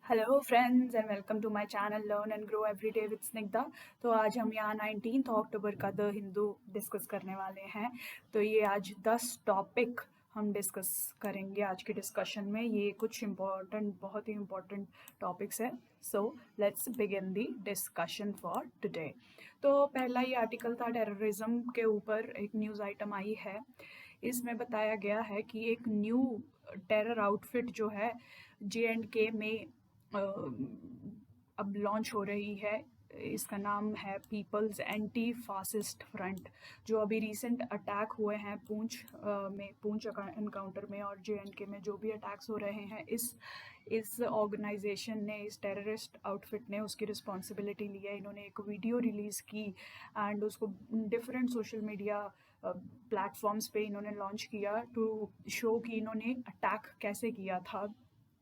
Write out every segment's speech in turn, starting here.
Hello friends and welcome to my channel learn and grow everyday with Snigdha. तो आज हम यहाँ 19 अक्टूबर का द हिंदू डिस्कस करने वाले हैं। तो ये आज 10 टॉपिक हम डिस्कस करेंगे आज के डिस्कशन में। ये कुछ बहुत ही इम्पोर्टेंट टॉपिक्स हैं। So let's begin the discussion for today. तो पहला ये आर्टिकल था टेररिज्म के ऊपर, एक न्यूज़ आइटम आई है। इसमें बताया गया है कि एक न्यू टेरर आउटफिट जो है JNK में अब लॉन्च हो रही है। इसका नाम है पीपल्स एंटी फासिस्ट फ्रंट। जो अभी रिसेंट अटैक हुए हैं पूंछ एनकाउंटर में और JNK में जो भी अटैक्स हो रहे हैं, इस ऑर्गेनाइजेशन ने, इस टेररिस्ट आउटफिट ने उसकी रिस्पॉन्सिबिलिटी ली है। इन्होंने एक वीडियो रिलीज़ की एंड उसको डिफरेंट सोशल मीडिया प्लेटफॉर्म्स पे इन्होंने लॉन्च किया टू शो कि इन्होंने अटैक कैसे किया था,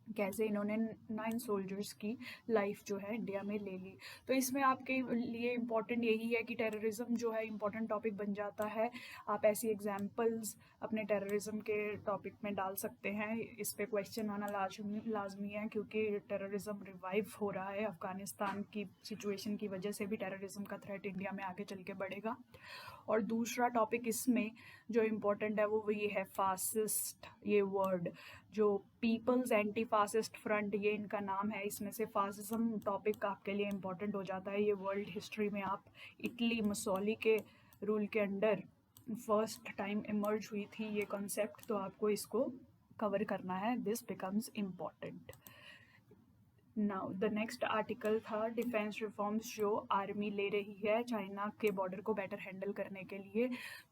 कैसे इन्होंने 9 सोल्जर्स की लाइफ जो है इंडिया में ले ली। तो इसमें आपके लिए इम्पॉर्टेंट यही है कि टेररिज्म जो है इम्पॉर्टेंट टॉपिक बन जाता है। आप ऐसी एग्जांपल्स अपने टेररिज्म के टॉपिक में डाल सकते हैं। इस पे क्वेश्चन आना लाजमी है, क्योंकि टेररिज्म रिवाइव हो रहा है। अफ़गानिस्तान की सिचुएशन की वजह से भी टेररिज्म का थ्रेट इंडिया में आगे चल के बढ़ेगा। और दूसरा टॉपिक इसमें जो इम्पोर्टेंट है वो ये है फासिस्ट, ये वर्ड जो पीपल्स एंटी फासिस्ट फ्रंट, ये इनका नाम है। इसमें से फासिज्म टॉपिक आपके लिए इम्पोर्टेंट हो जाता है। ये वर्ल्ड हिस्ट्री में आप इटली मुसोली के रूल के अंडर फर्स्ट टाइम इमर्ज हुई थी ये कॉन्सेप्ट, तो आपको इसको कवर करना है। This becomes important. Now the next article था डिफेंस रिफॉर्म्स जो आर्मी ले रही है चाइना के बॉर्डर को बेटर हैंडल करने के लिए।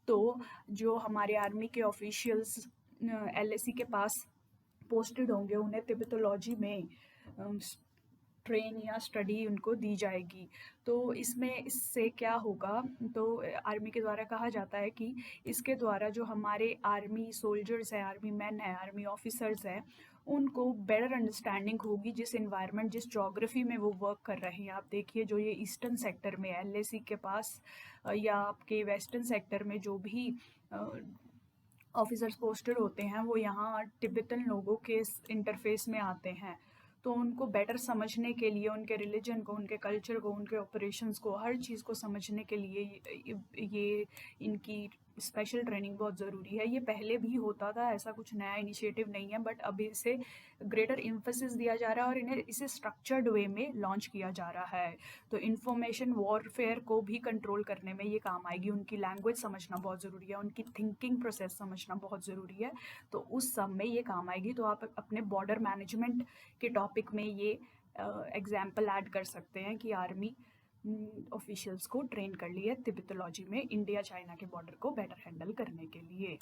तो जो हमारे आर्मी के ऑफिशियल्स LAC के पास पोस्टेड होंगे, उन्हें तिब्बतोलॉजी में ट्रेन या स्टडी उनको दी जाएगी। तो इससे क्या होगा, तो आर्मी के द्वारा कहा जाता है कि इसके द्वारा जो हमारे आर्मी सोल्जर्स हैं, आर्मी मैन हैं, आर्मी ऑफिसर्स हैं, उनको बेटर अंडरस्टैंडिंग होगी जिस इन्वायरमेंट, जिस जोग्राफी में वो वर्क कर रहे हैं। आप देखिए जो ये ईस्टर्न सेक्टर में LAC के पास या आपके वेस्टर्न सेक्टर में जो भी ऑफिसर्स पोस्टेड होते हैं, वो यहाँ तिब्बतन लोगों के इंटरफेस में आते हैं। तो उनको बेटर समझने के लिए, उनके रिलीजन को, उनके कल्चर को, उनके ऑपरेशंस को, हर चीज़ को समझने के लिए ये इनकी स्पेशल ट्रेनिंग बहुत ज़रूरी है। ये पहले भी होता था, ऐसा कुछ नया इनिशिएटिव नहीं है, बट अभी इसे ग्रेटर इम्फेसिस दिया जा रहा है और इन्हें इसे स्ट्रक्चर्ड वे में लॉन्च किया जा रहा है। तो इंफॉर्मेशन वॉरफेयर को भी कंट्रोल करने में ये काम आएगी। उनकी लैंग्वेज समझना बहुत ज़रूरी है, उनकी थिंकिंग प्रोसेस समझना बहुत ज़रूरी है। तो उस सब में ये काम आएगी। तो आप अपने बॉर्डर मैनेजमेंट के टॉपिक में ये एग्जाम्पल ऐड कर सकते हैं कि आर्मी ऑफिशियल्स को ट्रेन कर लिया तिब्बतोलॉजी में इंडिया चाइना के बॉर्डर को बेटर हैंडल करने के लिए।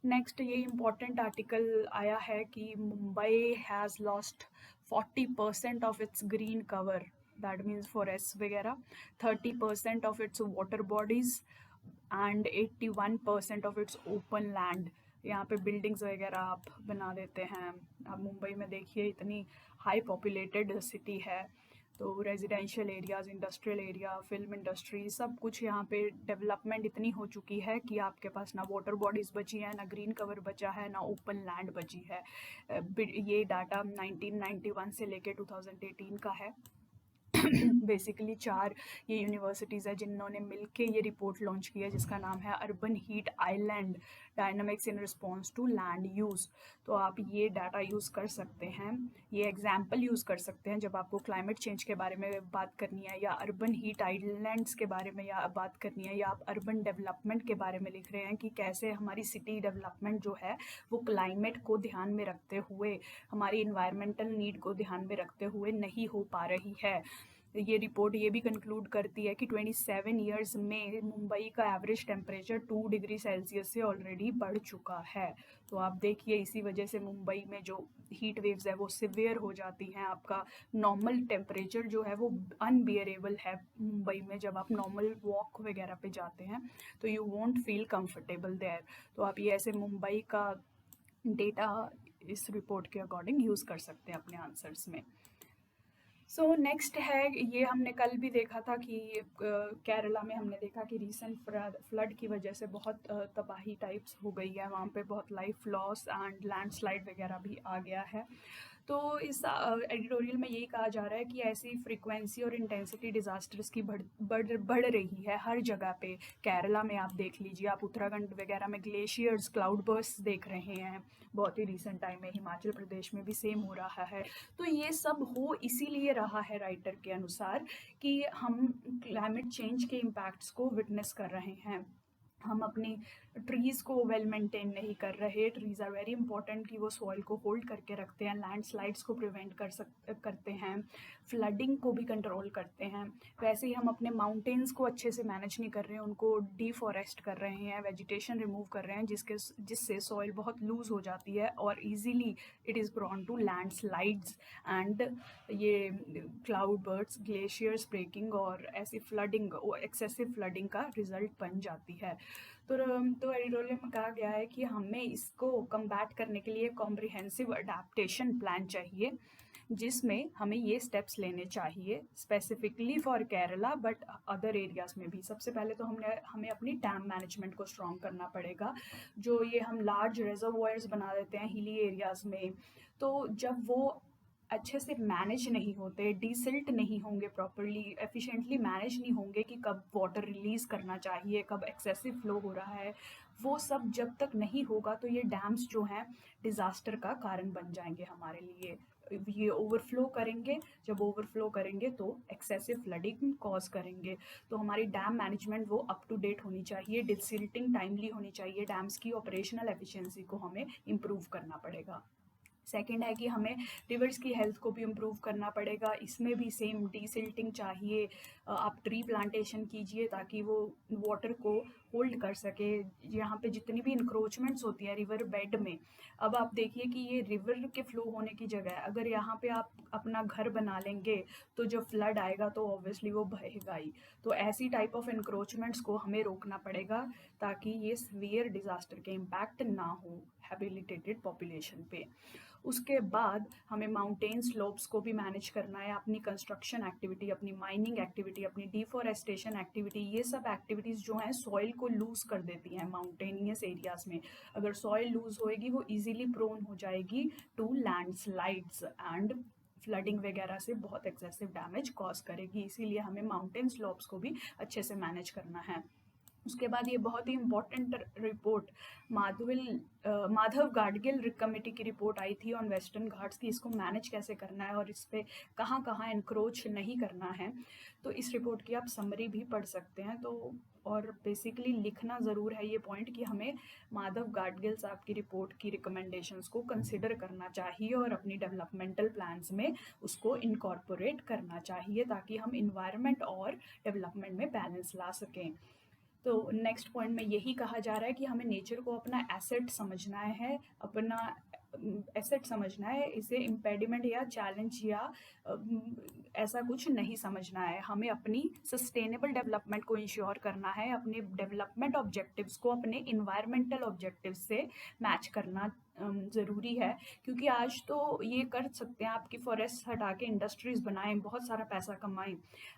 नेक्स्ट ये इम्पॉर्टेंट आर्टिकल आया है कि Mumbai has lost 40% of its green cover, that means forest वगैरह, 30% of its water bodies and 81% of its open land. यहाँ पे बिल्डिंग्स वगैरह आप बना देते हैं। अब मुंबई में देखिए इतनी हाई पॉपुलेटेड सिटी है, तो residential areas, industrial area, film industry, सब कुछ यहाँ पे डेवलपमेंट इतनी हो चुकी है कि आपके पास ना वाटर बॉडीज़ बची हैं, ना ग्रीन कवर बचा है, ना ओपन लैंड बची है। ये डाटा 1991 से लेके 2018 का है। बेसिकली 4 ये यूनिवर्सिटीज़ है जिन्होंने मिलके ये रिपोर्ट लॉन्च की है, जिसका नाम है urban heat island dynamics in response to land use. तो आप ये डाटा यूज़ कर सकते हैं, ये एग्जाम्पल यूज़ कर सकते हैं जब आपको क्लाइमेट चेंज के बारे में बात करनी है, या अर्बन हीट आइलैंड्स के बारे में या बात करनी है, या आप अर्बन डेवलपमेंट के बारे में लिख रहे हैं कि कैसे हमारी सिटी डेवलपमेंट जो है वो क्लाइमेट को ध्यान में रखते हुए, हमारी इन्वायरमेंटल नीड को ध्यान में रखते हुए नहीं हो पा रही है। ये रिपोर्ट ये भी कंक्लूड करती है कि 27 ईयर्स में मुंबई का एवरेज टेम्परेचर 2 डिग्री सेल्सियस से ऑलरेडी बढ़ चुका है। तो आप देखिए इसी वजह से मुंबई में जो हीट वेव्स है वो सिवियर हो जाती हैं। आपका नॉर्मल टेम्परेचर जो है वो अनबियरेबल है मुंबई में। जब आप नॉर्मल वॉक वगैरह पे जाते हैं तो you won't feel comfortable there. तो आप ये ऐसे मुंबई का डेटा इस रिपोर्ट के अकॉर्डिंग यूज़ कर सकते हैं अपने आंसर्स में। सो नेक्स्ट है, ये हमने कल भी देखा था कि केरला में हमने देखा कि रीसेंट फ्लड की वजह से बहुत तबाही टाइप्स हो गई है, वहाँ पे बहुत लाइफ लॉस एंड लैंडस्लाइड वगैरह भी आ गया है। तो इस एडिटोरियल में यही कहा जा रहा है कि ऐसी फ्रीक्वेंसी और इंटेंसिटी डिज़ास्टर्स की बढ़ रही है हर जगह पे। केरला में आप देख लीजिए, आप उत्तराखंड वगैरह में ग्लेशियर्स, क्लाउड बर्स्ट देख रहे हैं, बहुत ही रिसेंट टाइम में हिमाचल प्रदेश में भी सेम हो रहा है। तो ये सब हो इसीलिए रहा है राइटर के अनुसार कि हम क्लाइमेट चेंज के इम्पैक्ट्स को विटनेस कर रहे हैं। हम अपनी ट्रीज़ को वेल मेंटेन नहीं कर रहे। ट्रीज़ आर वेरी इंपॉर्टेंट कि वो सॉइल को होल्ड करके रखते हैं, लैंडस्लाइड्स को प्रिवेंट करते हैं, फ्लडिंग को भी कंट्रोल करते हैं। वैसे ही हम अपने माउंटेन्स को अच्छे से मैनेज नहीं कर रहे हैं, उनको डिफॉरेस्ट कर रहे हैं, वेजिटेशन रिमूव कर रहे हैं, जिससे सॉइल बहुत लूज़ हो जाती है और easily it is prone to landslides and ये क्लाउड बर्ड्स, ग्लेशियर्स ब्रेकिंग और ऐसी फ्लडिंग, एक्सेसिव फ्लडिंग का रिजल्ट बन जाती है। तो एडिटोरियल में कहा गया है कि हमें इसको कम्बैट करने के लिए कॉम्प्रिहेंसिव अडेप्टेशन प्लान चाहिए, जिसमें हमें ये स्टेप्स लेने चाहिए specifically for Kerala but other areas में भी। सबसे पहले तो हमें अपनी डैम मैनेजमेंट को स्ट्रॉन्ग करना पड़ेगा। जो ये हम लार्ज रिजर्वॉयर्स बना देते हैं हिली एरियाज़ में, तो जब वो अच्छे से मैनेज नहीं होते, डिसिल्ट नहीं होंगे, प्रॉपरली एफिशिएंटली मैनेज नहीं होंगे कि कब वाटर रिलीज़ करना चाहिए, कब एक्सेसिव फ्लो हो रहा है, वो सब जब तक नहीं होगा तो ये डैम्स जो हैं डिज़ास्टर का कारण बन जाएंगे हमारे लिए। ये ओवरफ्लो करेंगे, जब ओवरफ्लो करेंगे तो एक्सेसिव फ्लडिंग कॉज करेंगे। तो हमारी डैम मैनेजमेंट वो अप टू डेट होनी चाहिए, डिसिल्टिंग टाइमली होनी चाहिए, डैम्स की ऑपरेशनल एफिशिएंसी को हमें इम्प्रूव करना पड़ेगा। सेकंड है कि हमें रिवर्स की हेल्थ को भी इम्प्रूव करना पड़ेगा। इसमें भी सेम डिसिल्टिंग चाहिए। आप ट्री प्लांटेशन कीजिए ताकि वो वाटर को होल्ड कर सके। यहाँ पे जितनी भी इंक्रोचमेंट्स होती है रिवर बेड में, अब आप देखिए कि ये रिवर के फ्लो होने की जगह है, अगर यहाँ पे आप अपना घर बना लेंगे तो जब फ्लड आएगा तो ऑब्वियसली वो बहेगा ही। तो ऐसी टाइप ऑफ इंक्रोचमेंट्स को हमें रोकना पड़ेगा ताकि ये सीवियर डिज़ास्टर के इम्पैक्ट ना हो हैबिलिटेटेड पॉपुलेशन पे। उसके बाद हमें माउंटेन स्लोप्स को भी मैनेज करना है, अपनी कंस्ट्रक्शन एक्टिविटी, अपनी माइनिंग एक्टिविटी, अपनी डिफॉरेस्टेशन एक्टिविटी, ये सब एक्टिविटीज़ जो हैं सॉइल को लूज़ कर देती हैं माउंटेनियस एरियाज़ में। अगर सॉइल लूज़ होएगी वो ईजिली प्रोन हो जाएगी टू लैंडस्लाइड्स एंड फ्लडिंग वगैरह से बहुत एक्सेसिव डैमेज कॉज करेगी। इसीलिए हमें माउंटेन स्लोप्स को भी अच्छे से मैनेज करना है। उसके बाद ये बहुत ही important report Madhav Gadgil committee की रिपोर्ट आई थी ऑन वेस्टर्न घाट्स की, इसको मैनेज कैसे करना है और इस पर कहाँ कहाँ इंक्रोच नहीं करना है। तो इस रिपोर्ट की आप समरी भी पढ़ सकते हैं। तो और बेसिकली लिखना ज़रूर है ये पॉइंट कि हमें माधव गाडगिल साहब की रिपोर्ट की रिकमेंडेशंस को कंसिडर करना चाहिए और अपनी डेवलपमेंटल प्लान्स में उसको इनकॉर्पोरेट करना चाहिए ताकि हम इन्वायरमेंट और डेवलपमेंट में बैलेंस ला सकें। तो नेक्स्ट पॉइंट में यही कहा जा रहा है कि हमें नेचर को अपना एसेट समझना है, अपना एसेट समझना है, इसे इम्पेडिमेंट या चैलेंज या ऐसा कुछ नहीं समझना है। हमें अपनी सस्टेनेबल डेवलपमेंट को इंश्योर करना है, अपने डेवलपमेंट ऑब्जेक्टिव्स को अपने इन्वायरमेंटल ऑब्जेक्टिव्स से मैच करना ज़रूरी है। क्योंकि आज तो ये कर सकते हैं आपकी फॉरेस्ट हटा के इंडस्ट्रीज़ बनाएं, बहुत सारा पैसा कमाएं,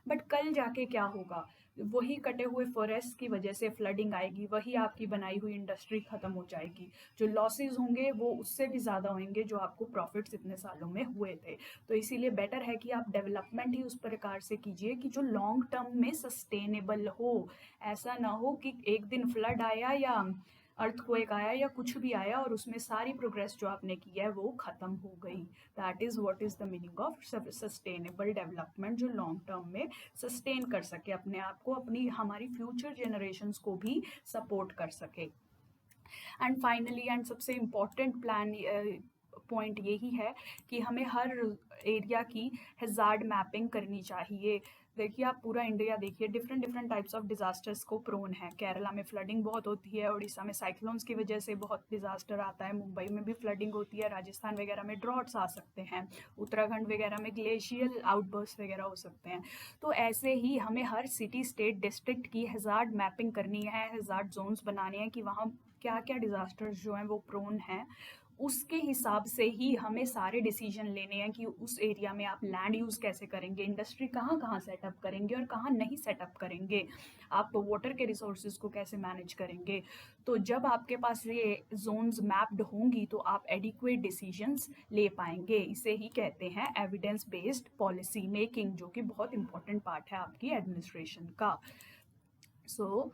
बट कल जाके क्या होगा? वही कटे हुए फॉरेस्ट की वजह से फ्लडिंग आएगी, वही आपकी बनाई हुई इंडस्ट्री ख़त्म हो जाएगी। जो लॉसेस होंगे वो उससे भी ज़्यादा होंगे जो आपको प्रॉफिट्स इतने सालों में हुए थे। तो इसीलिए बेटर है कि आप डेवलपमेंट ही उस प्रकार से कीजिए कि जो लॉन्ग टर्म में सस्टेनेबल हो। ऐसा ना हो कि एक दिन फ्लड आया या अर्थक्वेक आया या कुछ भी आया और उसमें सारी प्रोग्रेस जो आपने की है वो ख़त्म हो गई। That is what is the meaning of sustainable development, जो लॉन्ग टर्म में सस्टेन कर सके अपने आप को, अपनी हमारी फ्यूचर जनरेशन्स को भी सपोर्ट कर सके। एंड फाइनली एंड सबसे इम्पॉर्टेंट प्लान पॉइंट यही है कि हमें हर एरिया की हैज़ार्ड मैपिंग करनी चाहिए। देखिए आप पूरा इंडिया देखिए, डिफरेंट टाइप्स ऑफ डिज़ास्टर्स को प्रोन है। केरला में फ्लडिंग बहुत होती है, उड़ीसा में साइक्लोन्स की वजह से बहुत डिज़ास्टर आता है, मुंबई में भी फ्लडिंग होती है, राजस्थान वगैरह में ड्रॉट्स आ सकते हैं, उत्तराखंड वगैरह में ग्लेशियल आउटबर्स्ट वगैरह हो सकते हैं। तो ऐसे ही हमें हर सिटी, स्टेट, डिस्ट्रिक्ट की हैज़ार्ड मैपिंग करनी है, हैज़ार्ड जोन्स बनाने हैं कि वहाँ क्या क्या डिज़ास्टर्स जो हैं वो प्रोन हैं, उसके हिसाब से ही हमें सारे डिसीजन लेने हैं कि उस एरिया में आप लैंड यूज़ कैसे करेंगे, इंडस्ट्री कहाँ कहाँ सेटअप करेंगे और कहाँ नहीं सेटअप करेंगे, आप वाटर के रिसोर्सेज को कैसे मैनेज करेंगे। तो जब आपके पास ये जोन्स मैप्ड होंगी तो आप एडिक्वेट डिसीजंस ले पाएंगे। इसे ही कहते हैं एविडेंस बेस्ड पॉलिसी मेकिंग, जो कि बहुत इंपॉर्टेंट पार्ट है आपकी एडमिनिस्ट्रेशन का। सो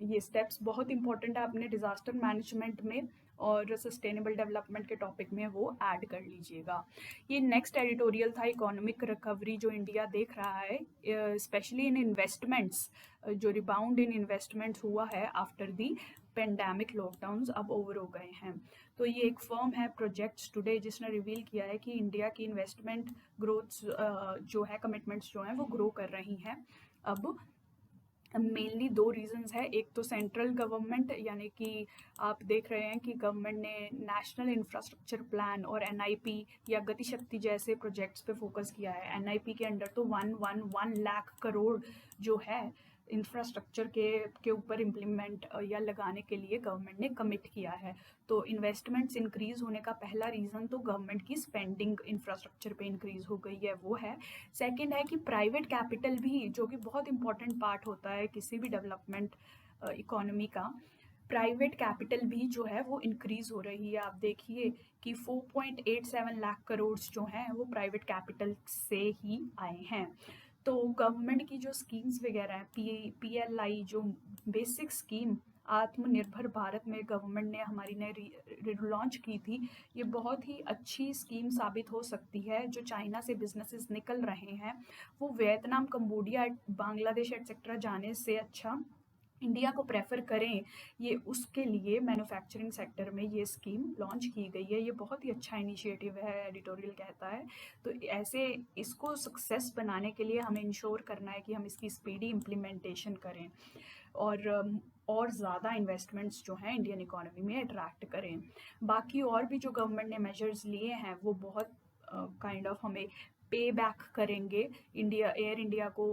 ये स्टेप्स बहुत इंपॉर्टेंट है अपने डिज़ास्टर मैनेजमेंट में, और सस्टेनेबल डेवलपमेंट के टॉपिक में वो ऐड कर लीजिएगा। ये नेक्स्ट एडिटोरियल था इकोनॉमिक रिकवरी जो इंडिया देख रहा है, स्पेशली इन इन्वेस्टमेंट्स, जो रिबाउंड इन इन्वेस्टमेंट्स हुआ है आफ्टर दी पेंडेमिक लॉकडाउन्स अब ओवर हो गए हैं। तो ये एक फर्म है प्रोजेक्ट्स टुडे जिसने रिवील किया है कि इंडिया की इन्वेस्टमेंट ग्रोथ जो है, कमिटमेंट्स जो हैं वो ग्रो कर रही हैं। अब मेनली दो रीजंस है, एक तो सेंट्रल गवर्नमेंट, यानी कि आप देख रहे हैं कि गवर्नमेंट ने नेशनल इंफ्रास्ट्रक्चर प्लान और एनआईपी या गति शक्ति जैसे प्रोजेक्ट्स पे फोकस किया है। एनआईपी के अंडर तो 1 लाख करोड़ जो है इंफ्रास्ट्रक्चर के ऊपर इम्प्लीमेंट या लगाने के लिए गवर्नमेंट ने कमिट किया है। तो इन्वेस्टमेंट्स इंक्रीज होने का पहला रीज़न तो गवर्नमेंट की स्पेंडिंग इंफ्रास्ट्रक्चर पे इंक्रीज हो गई है, वो है। सेकंड है कि प्राइवेट कैपिटल भी, जो कि बहुत इंपॉर्टेंट पार्ट होता है किसी भी डेवलपमेंट इकोनॉमी का, प्राइवेट कैपिटल भी जो है वो इंक्रीज हो रही है। आप देखिए कि 4.87 लाख करोड़ जो हैं वो प्राइवेट कैपिटल से ही आए हैं। तो गवर्नमेंट की जो स्कीम्स वगैरह हैं, PLI जो बेसिक स्कीम आत्मनिर्भर भारत में गवर्नमेंट ने हमारी ने लॉन्च की थी, ये बहुत ही अच्छी स्कीम साबित हो सकती है। जो चाइना से बिजनेसेस निकल रहे हैं वो वियतनाम, कंबोडिया, बांग्लादेश एटसेट्रा जाने से अच्छा इंडिया को प्रेफर करें, ये उसके लिए मैन्युफैक्चरिंग सेक्टर में ये स्कीम लॉन्च की गई है। ये बहुत ही अच्छा इनिशिएटिव है, एडिटोरियल कहता है। तो ऐसे इसको सक्सेस बनाने के लिए हमें इंश्योर करना है कि हम इसकी स्पीडी इम्प्लीमेंटेशन करें और ज़्यादा इन्वेस्टमेंट्स जो हैं इंडियन इकोनॉमी में अट्रैक्ट करें। बाकी और भी जो गवर्नमेंट ने मेजर्स लिए हैं वो बहुत काइंड ऑफ हमें पे बैक करेंगे। एयर इंडिया को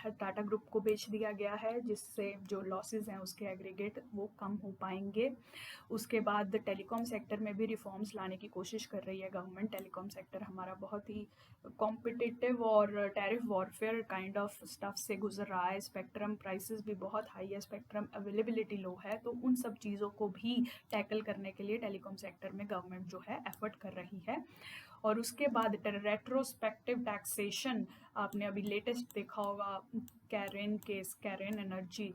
टाटा ग्रुप को बेच दिया गया है, जिससे जो लॉसेस हैं उसके एग्रीगेट वो कम हो पाएंगे। उसके बाद टेलीकॉम सेक्टर में भी रिफॉर्म्स लाने की कोशिश कर रही है गवर्नमेंट। टेलीकॉम सेक्टर हमारा बहुत ही कॉम्पिटिटिव और tariff warfare kind of stuff से गुजर रहा है। स्पेक्ट्रम प्राइसेस भी बहुत हाई है, स्पेक्ट्रम अवेलेबिलिटी लो है। तो उन सब चीज़ों को भी टैकल करने के लिए टेलीकॉम सेक्टर में गवर्नमेंट जो है एफर्ट कर रही है। और उसके बाद रेट्रोस्पेक्टिव टैक्सेशन, आपने अभी लेटेस्ट देखा होगा कैरेन केस, कैरेन एनर्जी,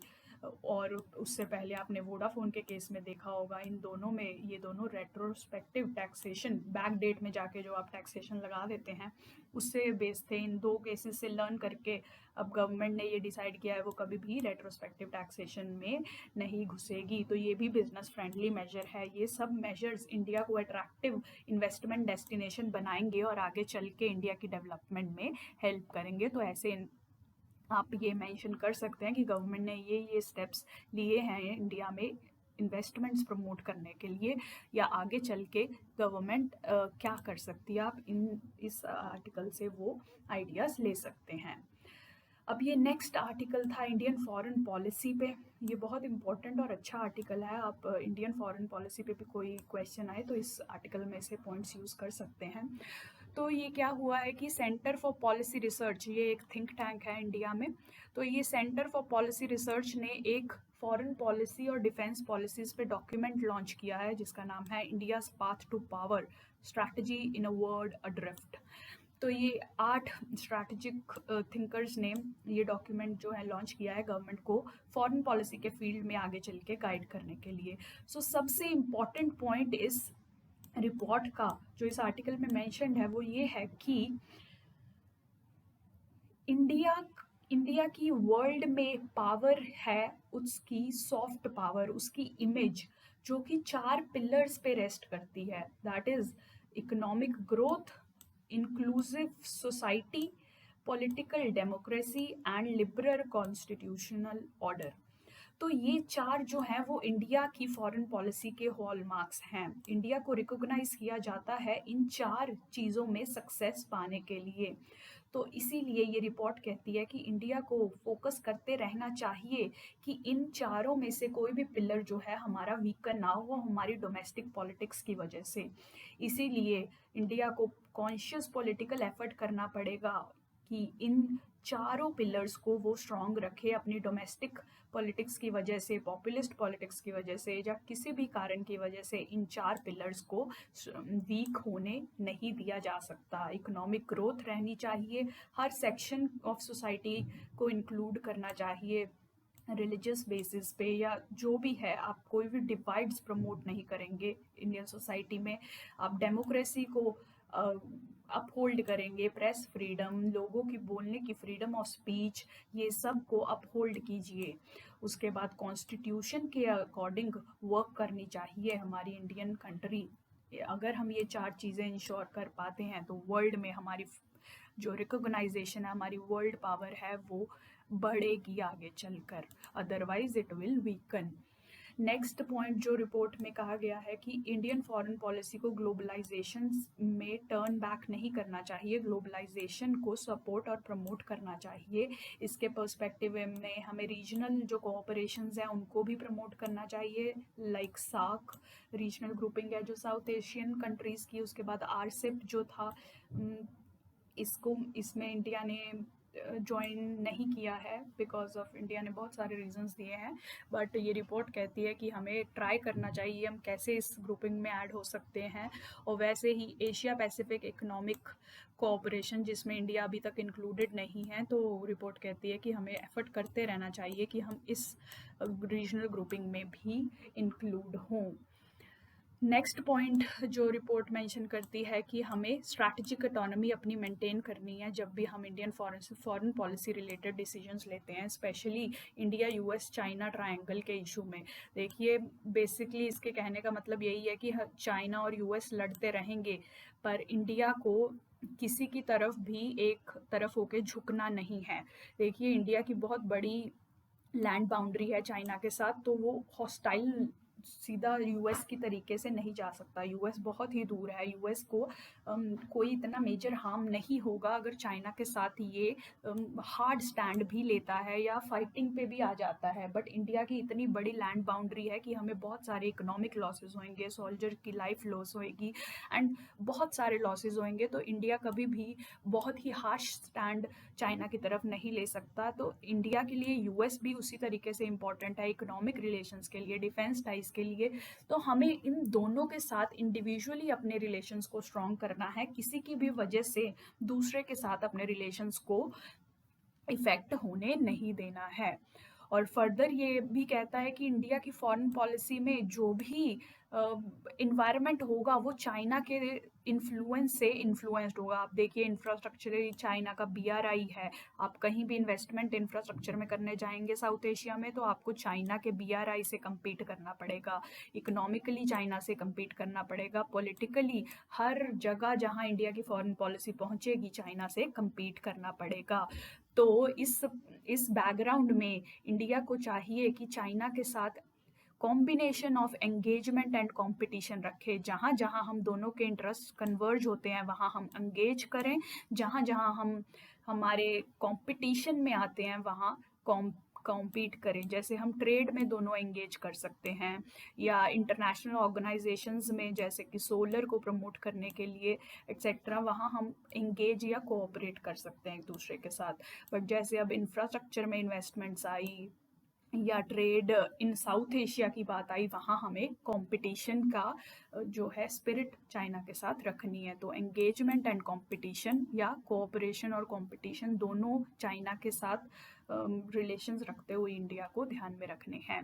और उससे पहले आपने वोडाफोन के केस में देखा होगा। इन दोनों में ये दोनों रेट्रोस्पेक्टिव टैक्सेशन, बैक डेट में जाके जो आप टैक्सेशन लगा देते हैं उससे बेस थे। इन दो केसेस से लर्न करके अब गवर्नमेंट ने ये डिसाइड किया है वो कभी भी रेट्रोस्पेक्टिव टैक्सेशन में नहीं घुसेगी। तो ये भी बिजनेस फ्रेंडली मेजर है। ये सब मेजर्स इंडिया को अट्रैक्टिव इन्वेस्टमेंट डेस्टिनेशन बनाएंगे और आगे चल के इंडिया की डेवलपमेंट में हेल्प करेंगे। तो ऐसे आप ये मेंशन कर सकते हैं कि गवर्नमेंट ने ये स्टेप्स लिए हैं इंडिया में इन्वेस्टमेंट्स प्रमोट करने के लिए, या आगे चल के गवर्नमेंट क्या कर सकती है। आप इस आर्टिकल से वो आइडियाज़ ले सकते हैं। अब ये नेक्स्ट आर्टिकल था इंडियन फॉरेन पॉलिसी पे। ये बहुत इंपॉर्टेंट और अच्छा आर्टिकल है। आप इंडियन फॉरेन पॉलिसी पे भी कोई क्वेश्चन आए तो इस आर्टिकल में से पॉइंट्स यूज़ कर सकते हैं। तो ये क्या हुआ है कि सेंटर फॉर पॉलिसी रिसर्च, ये एक थिंक टैंक है इंडिया में। तो ये सेंटर फॉर पॉलिसी रिसर्च ने एक फॉरेन पॉलिसी और डिफेंस पॉलिसीज़ पे डॉक्यूमेंट लॉन्च किया है जिसका नाम है India's path to power, strategy in a world adrift. तो ये 8 स्ट्रैटेजिक थिंकर्स ने ये डॉक्यूमेंट जो है लॉन्च किया है गवर्नमेंट को फॉरेन पॉलिसी के फील्ड में आगे चल के गाइड करने के लिए। सो सबसे इम्पॉर्टेंट पॉइंट इस रिपोर्ट का जो इस आर्टिकल में मेंशन्ड है वो ये है कि इंडिया की वर्ल्ड में पावर है उसकी सॉफ्ट पावर, उसकी इमेज, जो कि 4 पिलर्स पे रेस्ट करती है। That is economic growth, inclusive society, political democracy and liberal constitutional order. तो ये 4 जो हैं वो इंडिया की फॉरेन पॉलिसी के हॉलमार्क्स हैं। इंडिया को रिकॉग्नाइज़ किया जाता है इन 4 चीज़ों में सक्सेस पाने के लिए। तो इसीलिए ये रिपोर्ट कहती है कि इंडिया को फोकस करते रहना चाहिए कि इन चारों में से कोई भी पिलर जो है हमारा वीकर ना हो हमारी डोमेस्टिक पॉलिटिक्स की वजह से। इसीलिए इंडिया को कॉन्शियस पॉलिटिकल एफर्ट करना पड़ेगा कि इन चारों पिलर्स को वो स्ट्रॉन्ग रखे अपनी डोमेस्टिक पॉलिटिक्स की वजह से, पॉपुलिस्ट पॉलिटिक्स की वजह से या किसी भी कारण की वजह से इन 4 पिलर्स को वीक होने नहीं दिया जा सकता। इकोनॉमिक ग्रोथ रहनी चाहिए, हर सेक्शन ऑफ सोसाइटी को इंक्लूड करना चाहिए, रिलीजियस बेसिस पे या जो भी है, आप कोई भी डिवाइड्स प्रमोट नहीं करेंगे इंडियन सोसाइटी में। आप डेमोक्रेसी को अपहोल्ड करेंगे, प्रेस फ्रीडम, लोगों की बोलने की फ्रीडम ऑफ स्पीच, ये सब को अपहोल्ड कीजिए। उसके बाद कॉन्स्टिट्यूशन के अकॉर्डिंग वर्क करनी चाहिए हमारी इंडियन कंट्री। अगर हम ये 4 चीज़ें इंश्योर कर पाते हैं तो वर्ल्ड में हमारी जो रिकॉग्नाइजेशन है, हमारी वर्ल्ड पावर है, वो बढ़ेगी आगे चलकर, otherwise it will weaken. Next point जो रिपोर्ट में कहा गया है कि इंडियन फॉरेन पॉलिसी को ग्लोबलाइजेशन में टर्न बैक नहीं करना चाहिए, ग्लोबलाइजेशन को सपोर्ट और प्रमोट करना चाहिए। इसके पर्सपेक्टिव में हमें रीजनल जो कोऑपरेशंस हैं उनको भी प्रमोट करना चाहिए, लाइक सार्क रीजनल ग्रुपिंग है जो साउथ एशियन कंट्रीज़ की। उसके बाद आरसेप जो था, इसमें इंडिया ने ज्वाइन नहीं किया है बिकॉज ऑफ इंडिया ने बहुत सारे रीजंस दिए हैं, बट ये रिपोर्ट कहती है कि हमें ट्राई करना चाहिए हम कैसे इस ग्रुपिंग में ऐड हो सकते हैं। और वैसे ही एशिया पैसिफिक इकोनॉमिक कोऑपरेशन जिसमें इंडिया अभी तक इंक्लूडेड नहीं है, तो रिपोर्ट कहती है कि हमें एफर्ट करते रहना चाहिए कि हम इस रीजनल ग्रुपिंग में भी इंक्लूड हों। नेक्स्ट पॉइंट जो रिपोर्ट मेंशन करती है कि हमें स्ट्रैटेजिक ऑटोनॉमी अपनी मेंटेन करनी है जब भी हम Indian foreign policy related decisions लेते हैं, specially India US China triangle के इशू में। देखिए, बेसिकली इसके कहने का मतलब यही है कि चाइना और यूएस लड़ते रहेंगे, पर इंडिया को किसी की तरफ भी एक तरफ होके झुकना नहीं है। देखिए, इंडिया की बहुत बड़ी लैंड बाउंड्री है चाइना के साथ, तो वो हॉस्टाइल सीधा यूएस की तरीके से नहीं जा सकता। यूएस बहुत ही दूर है, यूएस को कोई इतना मेजर हार्म नहीं होगा अगर चाइना के साथ ये हार्ड स्टैंड भी लेता है या फाइटिंग पे भी आ जाता है। बट इंडिया की इतनी बड़ी लैंड बाउंड्री है कि हमें बहुत सारे इकोनॉमिक लॉसेस होंगे, सोल्जर की लाइफ लॉस होएगी एंड बहुत सारे लॉसेस होंगे। तो इंडिया कभी भी बहुत ही हार्श स्टैंड चाइना की तरफ नहीं ले सकता। तो इंडिया के लिए यूएस भी उसी तरीके से इम्पॉर्टेंट है, इकोनॉमिक रिलेशंस के लिए, डिफेंस टाइज के लिए। तो हमें इन दोनों के साथ इंडिविजुअली अपने रिलेशंस को स्ट्रॉन्ग करना है, किसी की भी वजह से दूसरे के साथ अपने रिलेशंस को इफेक्ट होने नहीं देना है। और फर्दर ये भी कहता है कि इंडिया की फॉरेन पॉलिसी में जो भी इन्वायरमेंट होगा वो चाइना के इन्फ्लुएंस से इन्फ्लुएंस्ड होगा। आप देखिए, इंफ्रास्ट्रक्चर चाइना का बीआरआई है, आप कहीं भी इन्वेस्टमेंट इंफ्रास्ट्रक्चर में करने जाएंगे साउथ एशिया में तो आपको चाइना के बीआरआई से कम्पीट करना पड़ेगा, इकोनॉमिकली चाइना से कम्पीट करना पड़ेगा, पॉलिटिकली हर जगह जहां इंडिया की फॉरेन पॉलिसी पहुंचेगी चाइना से कम्पीट करना पड़ेगा। तो इस बैकग्राउंड में इंडिया को चाहिए कि चाइना के साथ combination of engagement and competition रखे। जहाँ जहाँ हम दोनों के इंटरेस्ट कन्वर्ज होते हैं वहाँ हम एंगेज करें, जहाँ जहाँ हम हमारे कंपटीशन में आते हैं वहाँ कॉम्पीट करें। जैसे हम ट्रेड में दोनों एंगेज कर सकते हैं या इंटरनेशनल ऑर्गेनाइजेशंस में जैसे कि सोलर को प्रमोट करने के लिए एक्सेट्रा, वहाँ हम एंगेज या कोऑपरेट कर सकते हैं एक दूसरे के साथ। बट जैसे अब इंफ्रास्ट्रक्चर में इन्वेस्टमेंट्स आई या ट्रेड इन साउथ एशिया की बात आई, वहाँ हमें कंपटीशन का जो है स्पिरिट चाइना के साथ रखनी है। तो एंगेजमेंट एंड कंपटीशन या कोऑपरेशन और कंपटीशन दोनों चाइना के साथ रिलेशंस रखते हुए इंडिया को ध्यान में रखने हैं।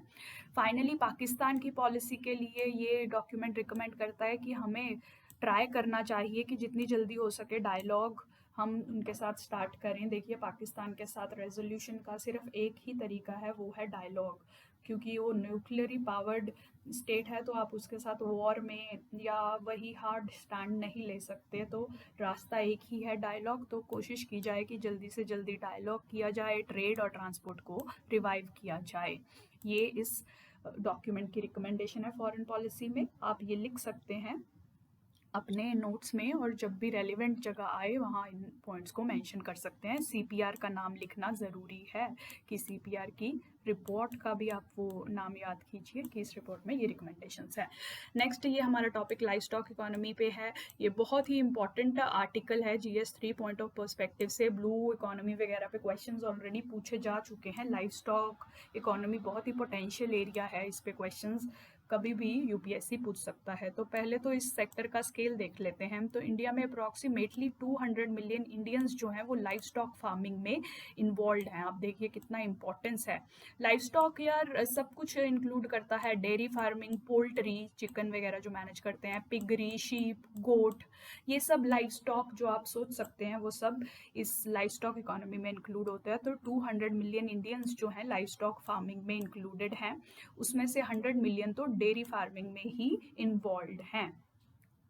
फाइनली पाकिस्तान की पॉलिसी के लिए ये डॉक्यूमेंट रिकमेंड करता है कि हमें ट्राई करना चाहिए कि जितनी जल्दी हो सके डायलॉग हम उनके साथ स्टार्ट करें। देखिए, पाकिस्तान के साथ रेजोल्यूशन का सिर्फ एक ही तरीका है, वो है डायलॉग। क्योंकि वो न्यूक्लियरी पावर्ड स्टेट है, तो आप उसके साथ वॉर में या वही हार्ड स्टैंड नहीं ले सकते। तो रास्ता एक ही है, डायलॉग। तो कोशिश की जाए कि जल्दी से जल्दी डायलॉग किया जाए, ट्रेड और ट्रांसपोर्ट को रिवाइव किया जाए। ये इस डॉक्यूमेंट की रिकमेंडेशन है फॉरेन पॉलिसी में। आप ये लिख सकते हैं अपने नोट्स में, और जब भी रेलिवेंट जगह आए वहाँ इन पॉइंट्स को मेंशन कर सकते हैं। सीपीआर का नाम लिखना ज़रूरी है, कि सीपीआर की रिपोर्ट का भी आप वो नाम याद कीजिए कि इस रिपोर्ट में ये रिकमेंडेशंस है। नेक्स्ट, ये हमारा टॉपिक लाइव स्टॉक इकोनॉमी पे है। ये बहुत ही इंपॉर्टेंट आर्टिकल है जीएस 3 पॉइंट ऑफ पर्सपेक्टिव से। ब्लू इकोनॉमी वगैरह पे क्वेश्चंस ऑलरेडी पूछे जा चुके हैं। लाइव स्टॉक इकोनॉमी बहुत ही पोटेंशियल एरिया है, इस पे क्वेश्चंस कभी भी यूपीएससी पूछ सकता है। तो पहले तो इस सेक्टर का स्केल देख लेते हैं। तो इंडिया में अप्रॉक्सीमेटली 200 मिलियन इंडियंस जो हैं वो लाइव स्टॉक फार्मिंग में इन्वॉल्व हैं। आप देखिए कितना इंपॉर्टेंस है। लाइव स्टॉक यार सब कुछ इंक्लूड करता है, डेयरी फार्मिंग, पोल्ट्री, चिकन वगैरह जो मैनेज करते हैं, पिगरी, शीप, गोट, ये सब लाइव स्टॉक जो आप सोच सकते हैं वो सब इस लाइव स्टॉक इकोनॉमी में इंक्लूड होता है। तो 200 मिलियन इंडियंस जो हैं लाइव स्टॉक फार्मिंग में इंक्लूडेड हैं। उसमें से 100 मिलियन तो डेयरी फार्मिंग में ही इन्वॉल्व हैं।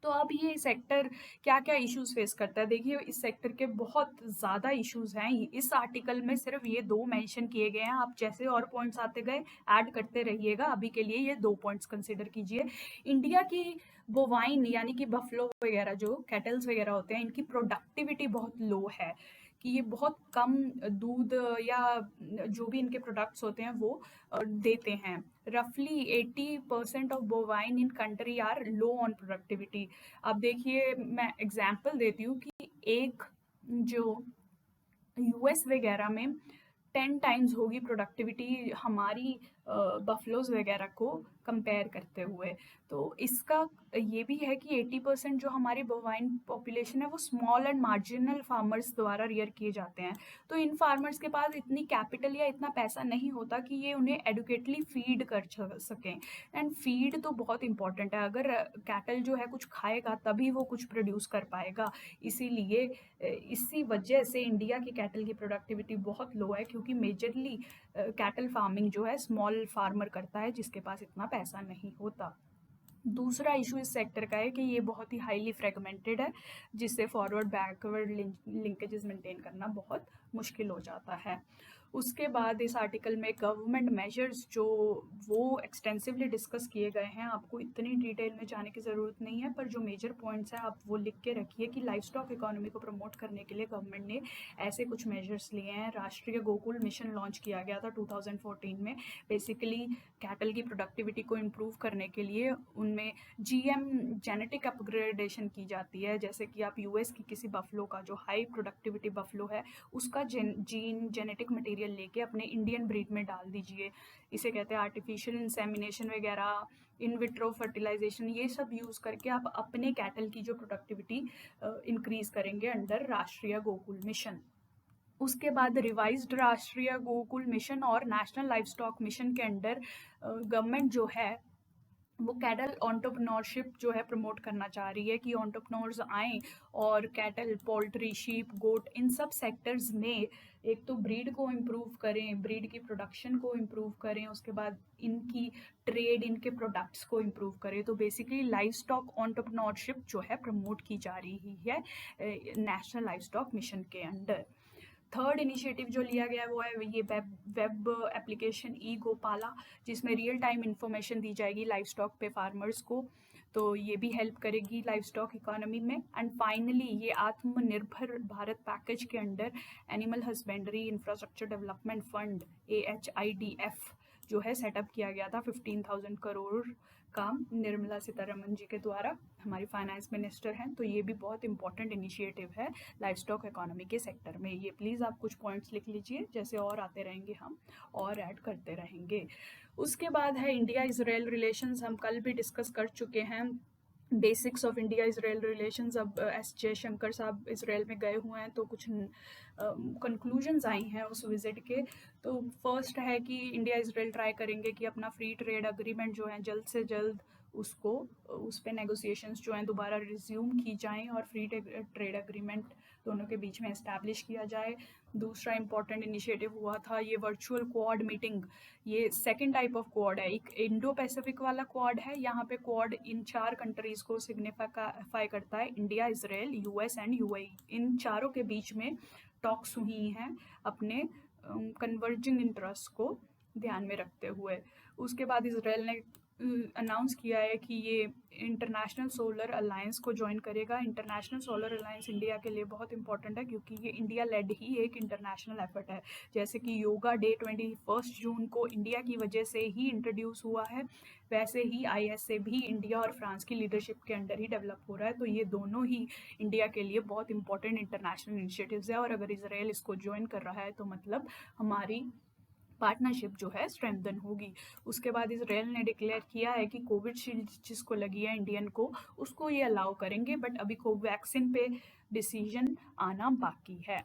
तो अब ये सेक्टर क्या क्या इश्यूज फेस करता है, देखिए इस सेक्टर के बहुत ज़्यादा इश्यूज हैं। इस आर्टिकल में सिर्फ ये 2 मेंशन किए गए हैं। आप जैसे और पॉइंट्स आते गए ऐड करते रहिएगा। अभी के लिए ये 2 पॉइंट्स कंसिडर कीजिए। इंडिया की बोवाइन यानी कि बफलो वगैरह जो कैटल्स वगैरह होते हैं, इनकी प्रोडक्टिविटी बहुत लो है, कि ये बहुत कम दूध या जो भी इनके प्रोडक्ट्स होते हैं वो देते हैं। रफली 80% of bovine in country are low on productivity. अब देखिए मैं एग्जांपल देती हूँ कि एक जो यूएस वगैरह में 10 टाइम्स होगी प्रोडक्टिविटी हमारी बफलोज वगैरह को कंपेयर करते हुए। तो इसका ये भी है कि 80% जो हमारी बोवाइन पॉपुलेशन है वो स्मॉल एंड मार्जिनल फार्मर्स द्वारा रियर किए जाते हैं। तो इन फार्मर्स के पास इतनी कैपिटल या इतना पैसा नहीं होता कि ये उन्हें एडुकेटली फीड कर सकें। एंड फीड तो बहुत इंपॉर्टेंट है, अगर कैटल जो है कुछ खाएगा तभी वो कुछ प्रोड्यूस कर पाएगा। इसीलिए इसी वजह से इंडिया की कैटल की प्रोडक्टिविटी बहुत लो है, क्योंकि मेजरली कैटल फार्मिंग जो है स्मॉल फार्मर करता है जिसके पास इतना पैसा नहीं होता। दूसरा इशू इस सेक्टर का है कि ये बहुत ही हाईली फ्रेगमेंटेड है, जिससे फॉरवर्ड बैकवर्ड लिंकेजेस मेंटेन करना बहुत मुश्किल हो जाता है। उसके बाद इस आर्टिकल में गवर्नमेंट मेजर्स जो वो एक्सटेंसिवली डिस्कस किए गए हैं, आपको इतनी डिटेल में जाने की ज़रूरत नहीं है, पर जो मेजर पॉइंट्स हैं आप वो लिख के रखिए कि लाइव स्टॉक इकोनॉमी को प्रमोट करने के लिए गवर्नमेंट ने ऐसे कुछ मेजर्स लिए हैं। राष्ट्रीय गोकुल मिशन लॉन्च किया गया था 2014 में। बेसिकली कैटल की प्रोडक्टिविटी को इम्प्रूव करने के लिए उनमें जीएम जेनेटिक अपग्रेडेशन की जाती है। जैसे कि आप यूएस की किसी बफलो का जो हाई प्रोडक्टिविटी बफलो है उसका जीन जेनेटिक मटेरियल लेके अपने इंडियन ब्रीड में डाल दीजिए। इसे कहते हैं आर्टिफिशियल इंसेमिनेशन वगैरह, इन विट्रो फर्टिलाइजेशन, ये सब यूज़ करके आप अपने कैटल की जो प्रोडक्टिविटी इंक्रीज करेंगे अंडर राष्ट्रीय गोकुल मिशन। उसके बाद रिवाइज्ड राष्ट्रीय गोकुल मिशन और नेशनल लाइव स्टॉक मिशन के अंडर गवर्नमेंट जो है वो कैटल एंटरप्रेन्योरशिप जो है प्रमोट करना चाह रही है, कि एंटरप्रेन्योर्स आएँ और कैटल, पोल्ट्री, शीप, गोट, इन सब सेक्टर्स में एक तो ब्रीड को इम्प्रूव करें, ब्रीड की प्रोडक्शन को इम्प्रूव करें, उसके बाद इनकी ट्रेड, इनके प्रोडक्ट्स को इम्प्रूव करें। तो बेसिकली लाइव स्टॉक एंटरप्रेन्योरशिप जो है प्रमोट की जा रही है नेशनल लाइव स्टॉक मिशन के अंडर। थर्ड इनिशिएटिव जो लिया गया है वो है ये वेब एप्लीकेशन ई गोपाला, जिसमें रियल टाइम इन्फॉर्मेशन दी जाएगी लाइव स्टॉक पे फार्मर्स को। तो ये भी हेल्प करेगी लाइव स्टॉक इकोनॉमी में। एंड फाइनली ये आत्मनिर्भर भारत पैकेज के under animal husbandry infrastructure development fund AHIDF जो है सेटअप किया गया था 15,000 करोड़ का, निर्मला सीतारमन जी के द्वारा, हमारी फाइनेंस मिनिस्टर हैं। तो ये भी बहुत इंपॉर्टेंट इनिशिएटिव है लाइव स्टॉक इकोनॉमी के सेक्टर में। ये प्लीज़ आप कुछ पॉइंट्स लिख लीजिए, जैसे और आते रहेंगे हम और ऐड करते रहेंगे। उसके बाद है इंडिया इजराइल रिलेशंस, हम कल भी डिस्कस कर चुके हैं basics of India Israel relations. अब एस जयशंकर साहब इजराइल में गए हुए हैं तो कुछ कंक्लूजन्स आई हैं उस विज़िट के। तो फर्स्ट है कि इंडिया इजराइल ट्राई करेंगे कि अपना फ्री ट्रेड अग्रीमेंट जो है जल्द से जल्द उसको उस पे नेगोशिएशंस जो हैं दोबारा रिज्यूम की जाएँ और फ्री ट्रेड एग्रीमेंट दोनों के बीच में एस्टैब्लिश किया जाए। दूसरा इम्पॉर्टेंट इनिशिएटिव हुआ था ये वर्चुअल क्वाड मीटिंग। ये सेकंड टाइप ऑफ क्वाड है, एक इंडो पैसिफिक वाला क्वाड है। यहाँ पे क्वाड इन 4 कंट्रीज़ को सिग्निफाई करता है, India, Israel, US and UAE. इन चारों के बीच में टॉक्स हुई हैं अपने कन्वर्जिंग इंटरेस्ट को ध्यान में रखते हुए। उसके बाद इजराइल ने अनाउंस किया है कि ये इंटरनेशनल सोलर अलायंस को ज्वाइन करेगा। इंटरनेशनल सोलर अलायंस इंडिया के लिए बहुत इंपॉर्टेंट है क्योंकि ये इंडिया लेड ही एक इंटरनेशनल एफर्ट है। जैसे कि योगा डे 21 जून को इंडिया की वजह से ही इंट्रोड्यूस हुआ है, वैसे ही ISA भी इंडिया और फ्रांस की लीडरशिप के अंडर ही डेवलप हो रहा है। तो ये दोनों ही इंडिया के लिए बहुत इंपॉर्टेंट इंटरनेशनल इनिशिएटिव्स है और अगर इसराइल इसको ज्वाइन कर रहा है तो मतलब हमारी पार्टनरशिप जो है स्ट्रेंथन होगी। उसके बाद इसराइल ने डिक्लेयर किया है कि कोविशील्ड जिसको लगी है इंडियन को, उसको ये अलाउ करेंगे, बट अभी कोवैक्सीन पे डिसीजन आना बाकी है।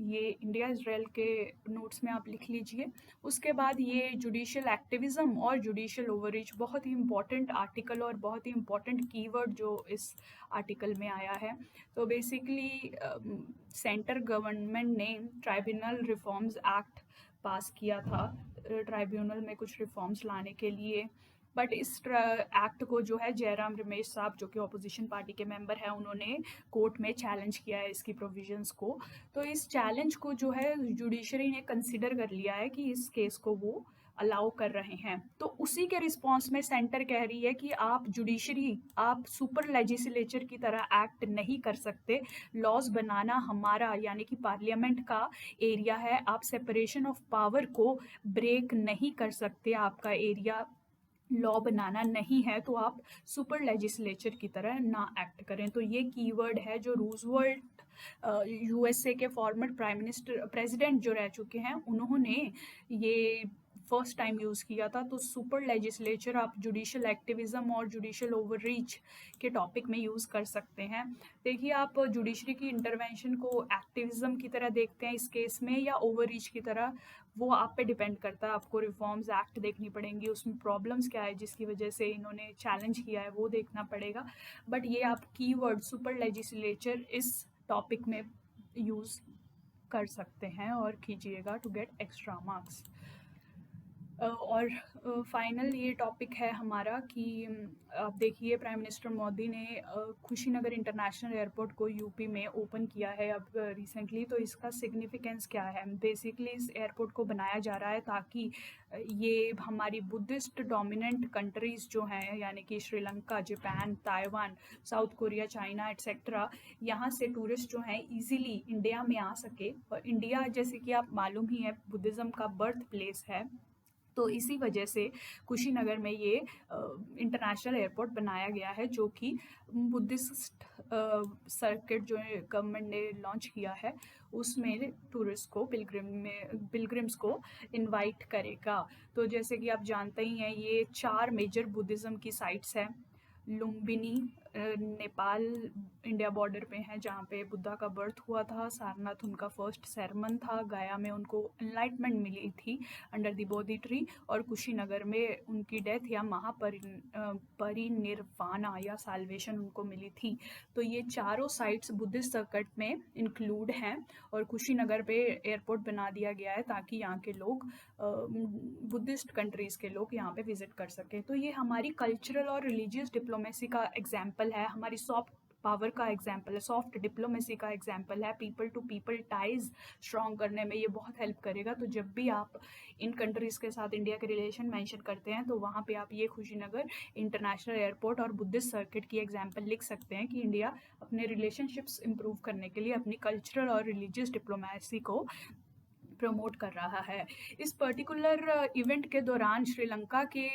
ये इंडिया इसराइल के नोट्स में आप लिख लीजिए। उसके बाद ये जुडिशियल एक्टिविज़म और जुडिशियल ओवररीच बहुत ही इम्पॉर्टेंट आर्टिकल और बहुत ही इम्पॉर्टेंट कीवर्ड जो इस आर्टिकल में आया है। तो बेसिकली सेंटर गवर्नमेंट ने ट्राइब्यूनल रिफॉर्म्स एक्ट पास किया था ट्राइब्यूनल में कुछ रिफॉर्म्स लाने के लिए, बट इस एक्ट को जो है जयराम रमेश साहब जो कि ऑपोजिशन पार्टी के मेंबर हैं उन्होंने कोर्ट में चैलेंज किया है इसकी प्रोविजंस को। तो इस चैलेंज को जो है जुडिशरी ने कंसिडर कर लिया है कि इस केस को वो अलाउ कर रहे हैं। तो उसी के रिस्पॉन्स में सेंटर कह रही है कि आप जुडिशरी, आप सुपर लेजिस्लेचर की तरह एक्ट नहीं कर सकते। लॉज बनाना हमारा यानी कि पार्लियामेंट का एरिया है, आप सेपरेशन ऑफ पावर को ब्रेक नहीं कर सकते, आपका एरिया लॉ बनाना नहीं है, तो आप सुपर लेजिस्लेचर की तरह ना एक्ट करें। तो ये कीवर्ड है जो रूजवेल्ट USA के फॉर्मर प्रेसिडेंट जो रह चुके हैं उन्होंने ये फर्स्ट टाइम यूज़ किया था। तो सुपर लेजिस्लेचर आप जुडिशियल एक्टिविज़म और जुडिशियल ओवररीच के टॉपिक में यूज़ कर सकते हैं। देखिए, आप जुडिशरी की इंटरवेंशन को एक्टिविज़म की तरह देखते हैं इस केस में या ओवररीच की तरह, वो आप पे डिपेंड करता है। आपको रिफॉर्म्स एक्ट देखनी पड़ेंगी, उसमें प्रॉब्लम्स क्या है जिसकी वजह से इन्होंने चैलेंज किया है वो देखना पड़ेगा। बट ये आप कीवर्ड सुपर लेजिस्लेचर इस टॉपिक में यूज़ कर सकते हैं और कीजिएगा टू गेट एक्स्ट्रा मार्क्स। और फाइनल ये टॉपिक है हमारा कि आप देखिए प्राइम मिनिस्टर मोदी ने कुशीनगर इंटरनेशनल एयरपोर्ट को यूपी में ओपन किया है अब रिसेंटली। तो इसका सिग्निफिकेंस क्या है? बेसिकली इस एयरपोर्ट को बनाया जा रहा है ताकि ये हमारी बुद्धिस्ट डोमिनेंट कंट्रीज़ जो हैं यानी कि Sri Lanka, Japan, Taiwan, south Korea, China etcetera, यहाँ से टूरिस्ट जो हैं इजीली इंडिया में आ सके। और इंडिया जैसे कि आप मालूम ही है बुद्धिज़्म का बर्थ प्लेस है, तो इसी वजह से कुशीनगर में ये इंटरनेशनल एयरपोर्ट बनाया गया है जो कि बुद्धिस्ट सर्किट जो गवर्नमेंट ने लॉन्च किया है उसमें टूरिस्ट को पिलग्रिम्स को इनवाइट करेगा। तो जैसे कि आप जानते ही हैं ये 4 मेजर बुद्धिज़्म की साइट्स हैं। लुम्बिनी नेपाल इंडिया बॉर्डर पे हैं जहाँ पे बुद्धा का बर्थ हुआ था। सारनाथ उनका फर्स्ट सरमन था। गया में उनको एनलाइटमेंट मिली थी अंडर द बोधि ट्री। और कुशीनगर में उनकी डेथ या परिनिर्वाणा या साल्वेशन उनको मिली थी। तो ये चारों साइट्स बुद्धिस्ट सर्किट में इंक्लूड हैं और कुशीनगर पे एयरपोर्ट बना दिया गया है ताकि यहाँ के लोग बुद्धिस्ट कंट्रीज़ के लोग यहाँ पे विजिट कर सकें। तो ये हमारी कल्चरल और रिलीजियस डिप्लोमेसी का एग्जाम्पल है, हमारी सॉफ्ट पावर का एग्जाम्पल है, सॉफ्ट डिप्लोमेसी का एग्जाम्पल है। People to people ties strong करने में ये बहुत हेल्प करेगा। तो जब भी आप इन कंट्रीज़ के साथ इंडिया के रिलेशन मेंशन करते हैं तो वहाँ पे आप ये कुशीनगर इंटरनेशनल एयरपोर्ट और बुद्धिस्ट सर्किट की एग्जाम्पल लिख सकते हैं कि इंडिया अपने रिलेशनशिप्स इम्प्रूव करने के लिए अपनी कल्चरल और रिलीजियस डिप्लोमेसी को प्रमोट कर रहा है। इस पर्टिकुलर इवेंट के दौरान श्रीलंका के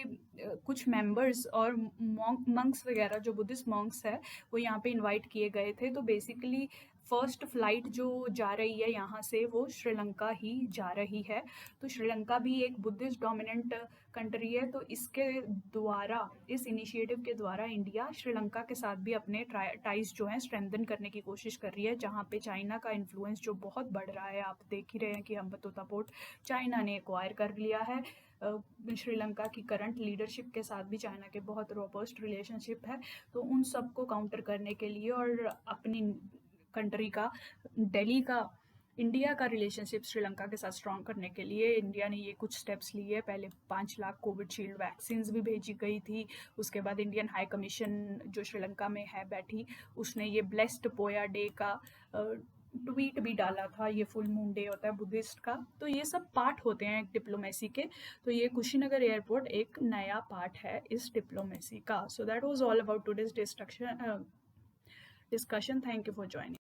कुछ मेंबर्स और मंक्स वगैरह जो बुद्धिस्ट मंक्स है वो यहाँ पे इनवाइट किए गए थे। तो बेसिकली फ़र्स्ट फ़्लाइट जो जा रही है यहाँ से वो श्रीलंका ही जा रही है। तो श्रीलंका भी एक बुद्धिस्ट डोमिनेंट कंट्री है। तो इसके द्वारा, इस इनिशिएटिव के द्वारा इंडिया श्रीलंका के साथ भी अपने टाइज जो हैं स्ट्रेंथन करने की कोशिश कर रही है, जहाँ पे चाइना का इन्फ्लुएंस जो बहुत बढ़ रहा है। आप देख ही रहे हैं कि हम्बंतोता पोर्ट चाइना ने एक्वायर कर लिया है श्रीलंका की करंट लीडरशिप के साथ भी चाइना के बहुत रोबस्ट रिलेशनशिप है। तो उन सबको काउंटर करने के लिए और अपनी कंट्री का, दिल्ली का, इंडिया का रिलेशनशिप श्रीलंका के साथ स्ट्रॉन्ग करने के लिए इंडिया ने ये कुछ स्टेप्स लिए। पहले 5 लाख कोविशील्ड वैक्सीन्स भी भेजी गई थी। उसके बाद इंडियन हाई कमीशन जो श्रीलंका में है बैठी, उसने ये ब्लेस्ड पोया डे का ट्वीट भी डाला था। ये फुल मून डे होता है बुद्धिस्ट का। तो ये सब पार्ट होते हैं डिप्लोमेसी के। तो ये कुशीनगर एयरपोर्ट एक नया पार्ट है इस डिप्लोमेसी का। So that was all about today's discussion. Thank you for joining.